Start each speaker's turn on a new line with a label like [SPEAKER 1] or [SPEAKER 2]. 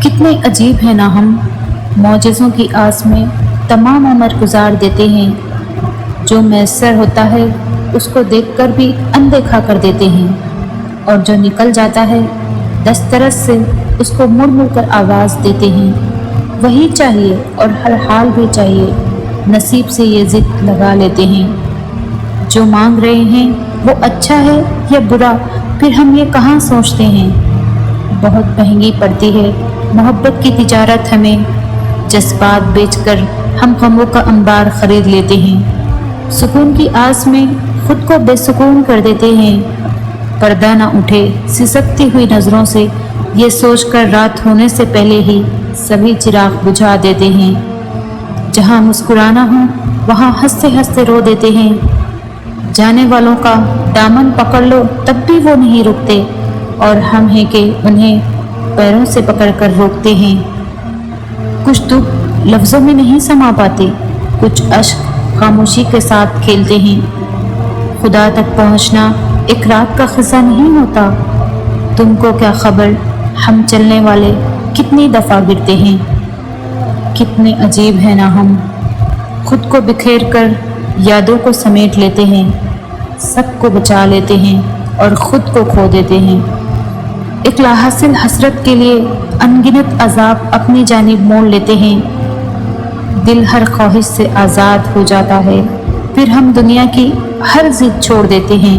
[SPEAKER 1] کتنے عجیب ہیں نا ہم، معجزوں کی آس میں تمام عمر گزار دیتے ہیں، جو میسر ہوتا ہے اس کو دیکھ کر بھی اندیکھا کر دیتے ہیں، اور جو نکل جاتا ہے دسترس سے اس کو مڑ مڑ کر آواز دیتے ہیں، وہی چاہیے اور ہر حال بھی چاہیے، نصیب سے یہ ضد لگا لیتے ہیں۔ جو مانگ رہے ہیں وہ اچھا ہے یا برا، پھر ہم یہ کہاں سوچتے ہیں۔ بہت مہنگی پڑتی ہے محبت کی تجارت ہمیں، جذبات بیچ کر ہم غموں کا انبار خرید لیتے ہیں، سکون کی آس میں خود کو بے سکون کر دیتے ہیں، پردہ نہ اٹھے سسکتی ہوئی نظروں سے، یہ سوچ کر رات ہونے سے پہلے ہی سبھی چراغ بجھا دیتے ہیں، جہاں مسکرانا ہو وہاں ہنستے ہنستے رو دیتے ہیں، جانے والوں کا دامن پکڑ لو تب بھی وہ نہیں رکتے، اور ہم ہیں کہ انہیں پیروں سے پکڑ کر روکتے ہیں۔ کچھ دکھ لفظوں میں نہیں سما پاتے، کچھ اشک خاموشی کے ساتھ کھیلتے ہیں، خدا تک پہنچنا ایک رات کا قصہ نہیں ہوتا، تم کو کیا خبر ہم چلنے والے کتنی دفعہ گرتے ہیں۔ کتنے عجیب ہیں نا ہم، خود کو بکھیر کر یادوں کو سمیٹ لیتے ہیں، سب کو بچا لیتے ہیں اور خود کو کھو دیتے ہیں، ایک لاحاصل حسرت کے لیے انگنت عذاب اپنی جانب موڑ لیتے ہیں، دل ہر خواہش سے آزاد ہو جاتا ہے، پھر ہم دنیا کی ہر ضد چھوڑ دیتے ہیں۔